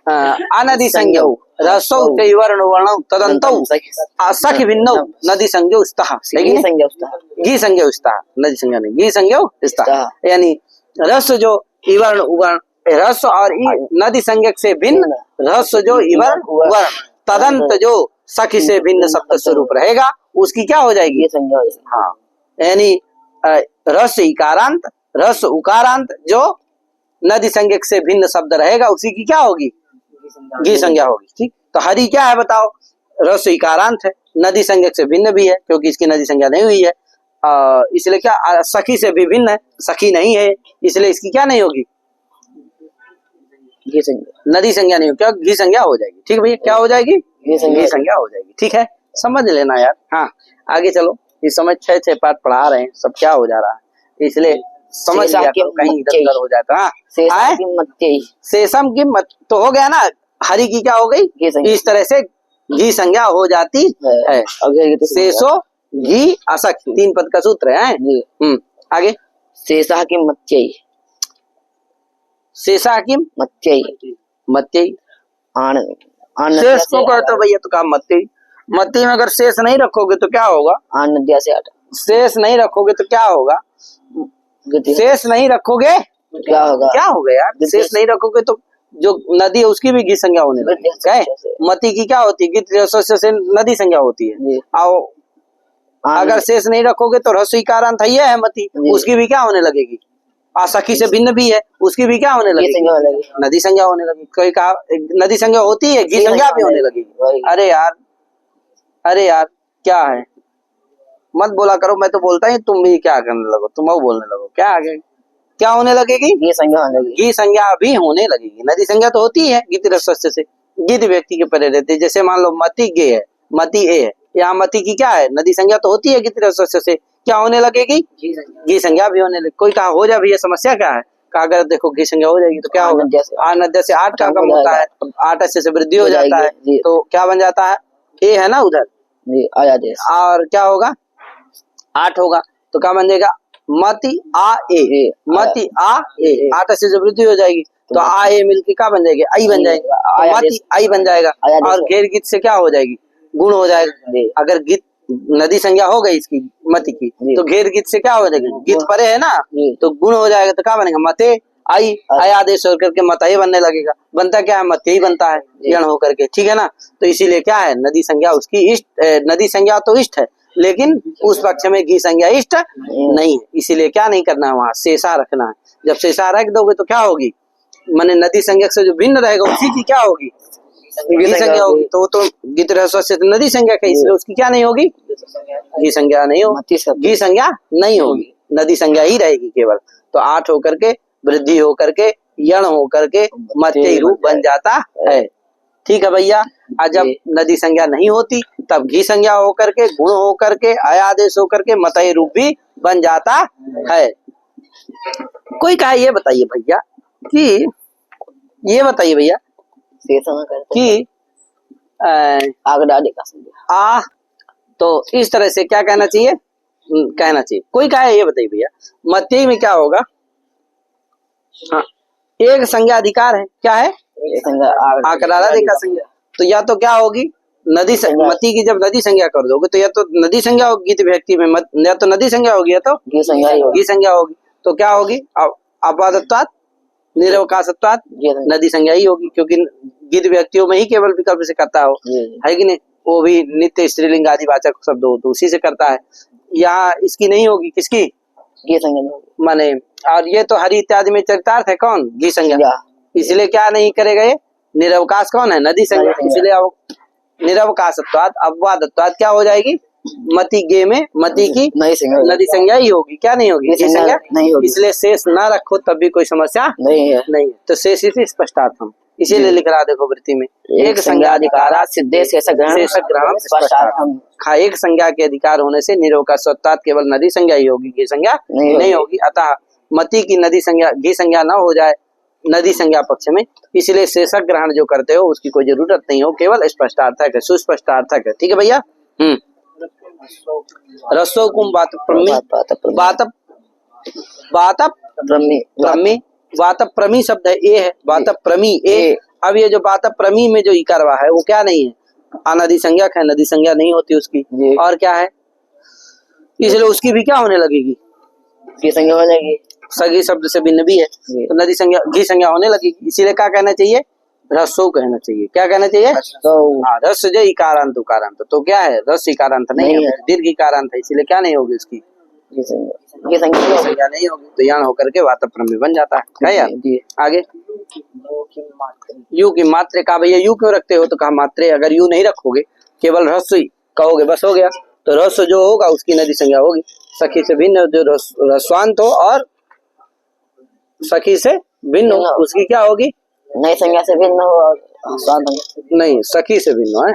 अनदि संज्ञा रसौ वर्ण वर्ण तदंतौ असखि भिन्नौ नदी संज्ञा स्तः घी संज्ञा स्तः नदी संज्ञा नहीं घी संज्ञा स्तः, यानी रस जो इवर्ण उवर्ण रस और नदी संज्ञक से भिन्न रस जो इवर्ण वर्ण तदंत जो सखी से भिन्न सप्त स्वरूप रहेगा उसकी क्या हो जाएगी संज्ञा, हाँ यानी रस इकारांत रस उकारांत जो नदी संज्ञक से भिन्न शब्द रहेगा उसी की क्या होगी घी संज्ञा होगी। ठीक तो हरि क्या है बताओ रस इकारांत है नदी संज्ञक से भिन्न भी है क्योंकि इसकी नदी संज्ञा नहीं हुई है, इसलिए क्या सखी से भी भिन्न है सखी नहीं है इसलिए इसकी क्या नहीं होगी घी संज्ञा नदी संज्ञा नहीं होगी क्या घी संज्ञा हो जाएगी। ठीक भैया क्या हो जाएगी घी संज्ञा हो जाएगी, ठीक है समझ लेना यार। हाँ आगे चलो इस समय 6 पाठ पढ़ा रहे हैं सब क्या हो जा रहा है इसलिए समझ लिया करो कहीं इधर उधर हो जाता है। शेषम की मत तो हो गया ना हरि की क्या हो गई इस तरह से घी संज्ञा हो जाती है, शेषो घी असक 3 पद का सूत्र है। आगे शेषा की मत्यई शेषा की मत्यई मत्यई शेष को कहते भैया तो काम मत्यई मत्यई में अगर शेष नहीं रखोगे तो क्या होगा नद्या से शेष नहीं रखोगे तो क्या होगा शेष नहीं रखोगे क्या होगा? क्या होगा यार, शेष नहीं रखोगे तो जो नदी है उसकी भी गी संज्ञा होने लगेगी। क्या है? मति की क्या होती है? गित ह्रस्व से नदी संज्ञा होती है। आओ अगर शेष नहीं रखोगे तो ह्रस्व इकारांत है मति, उसकी भी क्या होने लगेगी? सखी से भिन्न भी है, उसकी भी क्या होने लगेगी? नदी संज्ञा होने लगेगी। कोई कहा नदी संज्ञा होती है, गी संज्ञा भी होने लगेगी। अरे यार क्या है, मत बोला करो, मैं तो बोलता ही तुम भी क्या करने लगो, तुम बोलने लगो। क्या आगे क्या होने लगेगी? गी संज्ञा होने लगेगी। गी संज्ञा भी होने लगेगी। नदी संज्ञा तो होती है गित ह्रस्व से, गित व्यक्ति के परे रहते हैं। जैसे मान लो मति गे है, मति ए है, यहाँ मति की क्या है? नदी संज्ञा तो होती है गित ह्रस्व से, क्या होने लगेगी? गी संज्ञा भी होने लगेगी। कोई कहा हो जा भैया समस्या क्या है? कहा अगर देखो गी संज्ञा हो जाएगी तो क्या होगा? नद्य से 8 का कम होता है, 8 से वृद्धि हो जाता है, तो क्या बन जाता है? ए है ना उधर, और क्या होगा? 8 होगा तो क्या बन जाएगा? मति आ ए, मति आ ए, 8 से जब वृद्धि हो जाएगी तो आ ए मिलके क्या बन जाएगी? आई बन जाएगी, मति आई बन जाएगा। और घेर गित से क्या हो जाएगी? गुण हो जाएगा। अगर गित नदी संज्ञा हो गई इसकी मति की तो घेर गित से क्या हो जाएगा? गित परे है ना, तो गुण हो जाएगा तो क्या बनेगा? मते आई, आई आदेश होकर के मत ही बनने लगेगा। बनता क्या है? मत ही बनता है यण होकर के, ठीक है ना। तो इसीलिए क्या है? नदी संज्ञा उसकी इष्ट, नदी संज्ञा तो इष्ट है, लेकिन उस पक्ष में गी संज्ञा इष्ट नहीं है। इसीलिए क्या नहीं करना है? वहां शेषा रखना है। जब शेषा रख दोगे तो क्या होगी? माने नदी संज्ञा से जो भिन्न रहेगा उसी की क्या होगी? गी संज्ञा होगी। तो गित ह्रस्व से नदी संज्ञा का, इसलिए उसकी क्या नहीं होगी? गी संज्ञा नहीं होगी, गी संज्ञा नहीं होगी, नदी संज्ञा ही रहेगी केवल। तो 8 होकर के वृद्धि होकर के यण होकर के मत्य रूप बन जाता है। ठीक है भैया। और जब नदी संज्ञा नहीं होती तब घी संज्ञा होकर के, गुण होकर के, आयादेश होकर के मतय रूप भी बन जाता है। कोई कहा ये बताइए भैया कि कि तो इस तरह से क्या कहना चाहिए? कहना चाहिए। कोई कहा ये बताइए भैया मत्य में क्या होगा? हाँ, एक संज्ञा अधिकार है। क्या है? आकराधिकार संज्ञा। तो या तो क्या होगी? नदी मति की जब नदी संज्ञा कर दोगे तो या तो नदी संज्ञा होगी गित व्यक्ति में, या तो नदी संज्ञा होगी या तो गी संज्ञा होगी। तो क्या होगी? अपवादत्वात् निरवकाशत्वात् नदी संज्ञा ही होगी, क्योंकि गित व्यक्तियों में ही केवल विकल्प से करता हो, है कि नहीं? वो भी नित्य स्त्रीलिंग आदि वाचक शब्द हो तो उसी से करता है। यहाँ इसकी नहीं होगी, किसकी? गी संज्ञा माने। और ये तो हरि इत्यादि में चरितार्थ है कौन? गी संज्ञा। इसलिए क्या नहीं करेगा ये? निरवकाश कौन है? नदी संज्ञा। इसलिए निरवकाशत्वात् अपवादत्वात् क्या हो जाएगी? मति गे में मति की नदी संज्ञा ही होगी। क्या नहीं होगी? गी संज्ञा नहीं होगी। इसलिए शेष ना रखो तब भी कोई समस्या नहीं है। तो शेष इसी स्पष्टार्थम, इसीलिए लिख रहा देखो वृत्ति में, एक संज्ञा अधिकारा सिद्धे शेष ग्रहण स्पष्टार्थम। एक संज्ञा के अधिकार होने से निरवकाशत्वात् केवल नदी संज्ञा ही होगी, गी संज्ञा नहीं होगी। अतः मति की नदी संज्ञा गी संज्ञा न हो जाए नदी संज्ञा पक्ष में, इसलिए शेषक ग्रहण जो करते हो उसकी कोई जरूरत नहीं हो, केवल स्पष्टार्थक है, सुस्पष्टार्थक है। ठीक है भैया। रसो कुम बात प्रमी शब्द है, ए है, बात प्रमी ए। अब ये जो बात प्रमी में जो इकारवा है वो क्या नहीं है? अनदी संज्ञा है, नदी संज्ञा नहीं होती उसकी। और क्या है? इसलिए उसकी भी क्या होने लगेगी? गी संज्ञा हो जाएगी। सगी शब्द से भिन्न भी है तो नदी संज्ञा गी संज्ञा होने लगेगी। इसीलिए क्या कहना चाहिए? रसो कहना चाहिए। क्या कहना चाहिए? हाँ, रस जो इकारांत उकारांत। तो क्या है? रस इकारांत नहीं है, दीर्घ इकारांत है, इसलिए क्या नहीं होगी उसकी? गी संज्ञा नहीं होगी। तो यहाँ होकर के वातप्रमी बन जाता है यार। आगे यू की मात्रे का भैया यू क्यों रखते हो? तो कहा मात्रे, अगर यू नहीं रखोगे केवल रस कहोगे बस हो गया, तो रस जो होगा उसकी नदी संज्ञा होगी। सखी से भिन्न जो रस्वांत हो और सखी से भिन्न हो उसकी क्या होगी? नई संज्ञा से भिन्न हो, नहीं सखी से भिन्न है।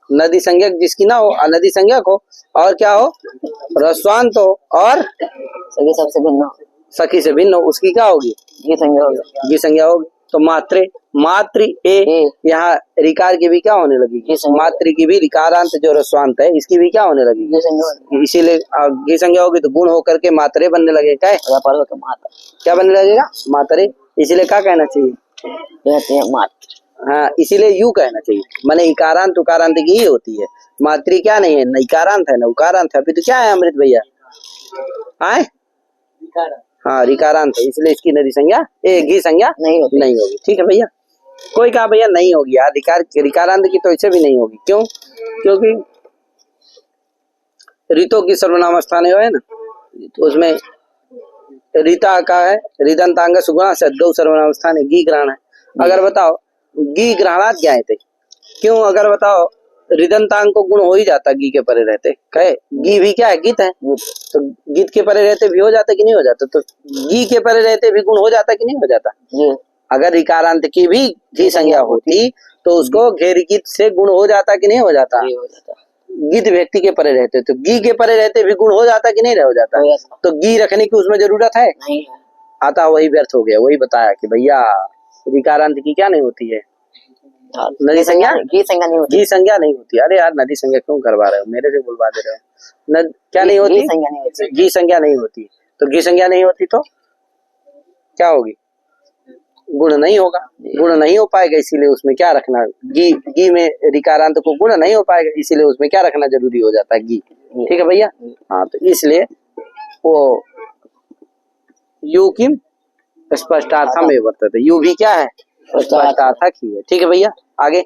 नदी संज्ञा जिसकी ना हो, अनदी संज्ञा को, और क्या हो? रस्वांत हो और सखी सबसे भिन्न हो, सखी से भिन्न हो, उसकी क्या होगी? गी संज्ञा होगी। गी संज्ञा होगी। तो मातृ ए यहाँ रिकार की भी क्या होने लगी? मातृ की भी रिकारांत जो रस्वांत है इसकी भी क्या होने लगी? इसीलिए गी संज्ञा होगी तो गुण होकर के मात्रे बनने लगे। क्या बनने लगेगा? मात्रे। इसीलिए क्या कहना चाहिए? हाँ, इसीलिए यू कहना चाहिए। माने इकारांत उकारांत की ही होती है, मातृ क्या नहीं है? न इकारांत है न उकारांत है। अभी तो क्या है अमृत भैया? आए रिकार हाँ रिकारांत है, इसलिए इसकी नदी संज्ञा घी संज्ञा नहीं होती। नहीं होगी। ठीक है भैया, कोई कहा भैया नहीं होगी यार, रिकारांत की तो इसे भी नहीं होगी। क्यों? क्योंकि ऋतों की सर्वनाम स्थान है ना, तो उसमें रीता का है रिदंतांग सुगुणा से गौ सर्वनाम स्थान है, गी ग्रहण है। अगर बताओ गी ग्रहणात क्या है? क्यों? अगर बताओ रिदंतांग को गुण हो ही जाता गी के परे रहते, कहे गी भी क्या है? गीत है, तो गीत के परे रहते भी हो जाता कि नहीं हो जाता? तो गी के परे रहते भी गुण हो जाता कि नहीं हो जाता? अगर रिकारांत की भी घी संज्ञा होती तो उसको घेर गीत से गुण हो जाता कि नहीं हो जाता? गीत व्यक्ति के परे रहते तो गी के परे रहते भी गुण हो जाता कि नहीं हो जाता? तो गी रखने की उसमें जरूरत है? नहीं आता वही व्यर्थ हो गया। वही बताया कि भैया रिकारांत की क्या नहीं होती है? नदी संज्ञा घी संज्ञा नहीं होती। घी संज्ञा नहीं होती। अरे यार नदी संज्ञा क्यों करवा रहे हो, मेरे से बुलवा दे रहे हो। क्या नहीं होती? घी संज्ञा नहीं होती। घी संज्ञा नहीं होती। तो घी संज्ञा नहीं होती तो क्या होगी? गुण नहीं होगा, गुण नहीं हो पाएगा, इसीलिए उसमें क्या रखना? गी में रिकारांत को गुण नहीं हो पाएगा, इसीलिए उसमें क्या रखना जरूरी हो जाता है? गी। ठीक है भैया, हाँ तो इसलिए वो यू किम स्पष्टार्थम में वर्तते, यू भी क्या है? स्पष्टार्थक ही है। ठीक है भैया, आगे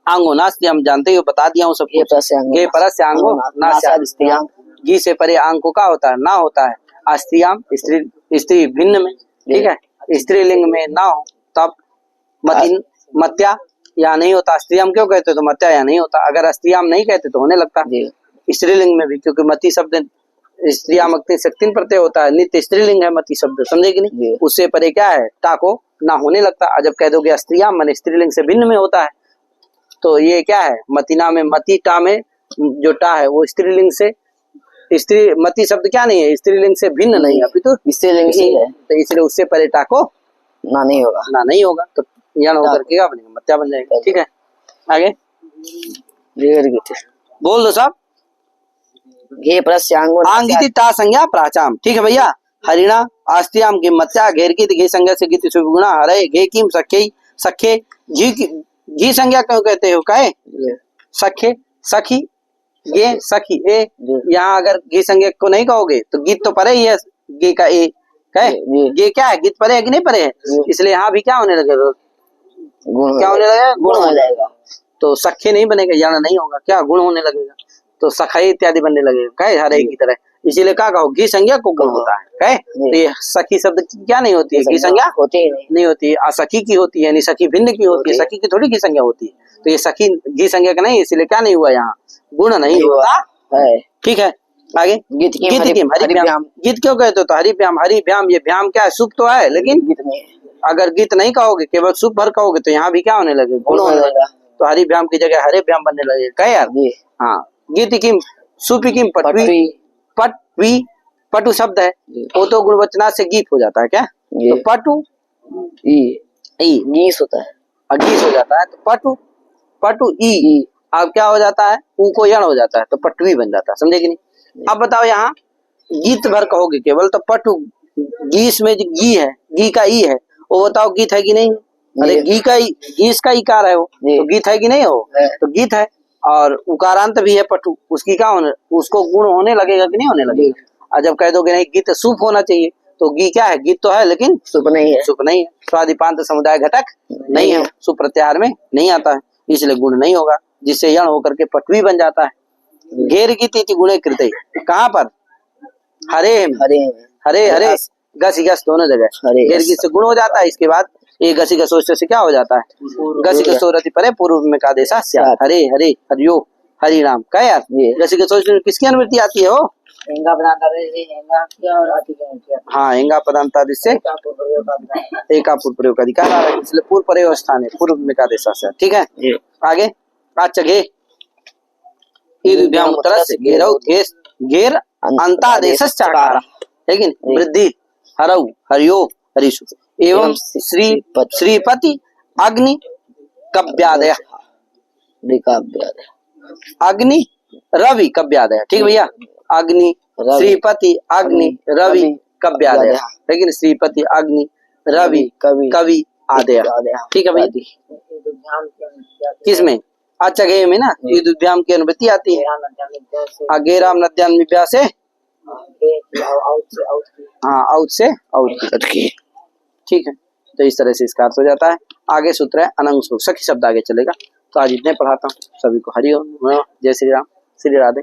आंगो नास्ति हम जानते ही, बता दिया हूँ सब कुछ। ये परस्य आंगो नास्त्याम, गी से परे आंग को क्या होता है? ना होता है। अस्त्याम स्त्री भिन्न में, ठीक है, स्त्रीलिंग में ना हो तब मत्या या नहीं होता। स्त्रियाम क्यों कहते तो मत्या या नहीं होता। अगर अस्त्रियाम नहीं कहते तो होने लगता स्त्रीलिंग में भी, क्योंकि मति शब्द स्त्रियाम शक्ति प्रत्यय होता है, नित्य स्त्रीलिंग है मति शब्द, समझे कि नहीं? उससे परे क्या है? टाको ना होने लगता। जब कह दोगे अस्त्रियाम माने स्त्रीलिंग से भिन्न में होता है, तो ये क्या है? मतिना में मति टा में जो टा है वो स्त्रीलिंग से, स्त्री मति शब्द क्या नहीं है? स्त्रीलिंग से भिन्न नहीं है, अभी तो स्त्रीलिंग ही है, तो इसलिए उससे परे टाको ना नहीं होगा, ना नहीं होगा, तो यण होकर के क्या बनेगा? मत्या बन जाएगा। ठीक है, आगे बोल दो सब। घे प्रस्यांगो आंगिति ता संज्ञा प्राचाम। ठीक है भैया, हरिणा आस्तियाम की मत्या घेर की घी संज्ञा से गीत सुगुणा हरे घे किम सखे सखे घी संज्ञा क्यों कहते हो? कहे सखे सखी ये सखी ए, यहाँ अगर घी संज्ञा को नहीं कहोगे तो गीत तो परे ही है, गे का ए कहे ये क्या है? गीत परे है कि नहीं परे है? इसलिए यहाँ भी क्या होने लगेगा? क्या होने लगेगा? गुण हो जाएगा। तो सखे नहीं बनेगा, याना नहीं होगा, क्या गुण होने लगेगा? तो सखाई इत्यादि बनने लगेगा, कहे हरे की तरह। इसीलिए क्या कहो? घी संज्ञा को गुण होता है, कहे तो ये सखी शब्द की क्या नहीं होती है? घी संज्ञा होती नहीं होती है, असखी की होती है, यानी सखी भिन्न की होती है, सखी की थोड़ी घी संज्ञा होती है। तो ये सखी घी संज्ञा का नहीं, इसीलिए क्या नहीं हुआ? यहाँ गुण नहीं होता है। ठीक है, आगे गीत किम हरिभ्याम। गीत क्यों कहते हो? तो हरिभ्याम, हरिभ्याम ये भ्याम क्या है? सुख तो है, लेकिन गीत नहीं है। अगर गीत नहीं कहोगे, केवल सुख भर कहोगे, तो यहाँ भी क्या होने लगे? गुण होने लगेगा। तो हरिभ्याम की जगह हरिभ्याम बनने लगेगा, कहे यार। हाँ, गीत किम सुपी किम पटवी, पटवी पटु शब्द है वो तो गुणवचना से गीत हो जाता है क्या? तो पटु गीस होता है, गीस हो जाता है, तो पटु पटु ई अब क्या हो जाता है? ऊ को यण हो जाता है, तो पटवी बन जाता है, समझे कि नहीं? अब बताओ यहाँ गीत भर कहोगे केवल, तो पटु गीस में जो गी है, गी का ई है, वो बताओ गीत है कि नहीं? अरे गी का गीस का इकार है वो, तो गीत है कि नहीं? हो तो गीत है। और उकारांत भी है पटु, उसकी क्या होने, उसको गुण होने लगेगा कि नहीं होने लगेगा? और जब कह दोगे नहीं गीत सुप होना चाहिए, तो गी क्या है? गीत तो है लेकिन सुप नहीं है, सुप नहीं है, स्वादिपांत समुदाय घटक नहीं है, सुप प्रत्याहार में नहीं आता है, इसलिए गुण नहीं होगा, जिससे यण होकर के पटवी बन जाता है। घेर गीति गुणे कृते, कहाँ पर? हरे हरे हरे हरे गसी गस दोनों जगह घेर गीत से गुण हो जाता है। इसके बाद ये गसी गसोच से क्या हो जाता है? गसी गसोरति परे पूर्व में का देशा हरे हरे हरियो हरि राम। क्या यार गसी गसोच में किसकी अनुवृत्ति आती है? वो हाँ, एंगा पदांता से एका पूर्व प्रयोग का अधिकार आ रहा है, इसलिए पूर्व प्रयोग स्थान है, पूर्व में का देशा से। ठीक है, आगे आचगे घेर अंतादेश चकार, लेकिन वृद्धि हरऊ हरियो हरिशु एवं श्रीपति अग्नि कव्यादय, अग्नि रवि कव्यादय। ठीक भैया, अग्नि श्रीपति अग्नि रवि कव्यादय, लेकिन श्रीपति अग्नि रवि कवि आदय। ठीक है भैया, किसमें? अच्छा गे में ना युद्धाभ्याम की अनुवृत्ति आती है। अगेराम नद्यान से हाँ, आउट से आउट की कट की। ठीक है, तो इस तरह से इसका अर्थ हो जाता है। आगे सूत्र है अनंग सूत्र, सखी शब्द आगे चलेगा। तो आज इतने पढ़ाता हूँ। सभी को हरि ओम, जय श्री राम, श्री राधे।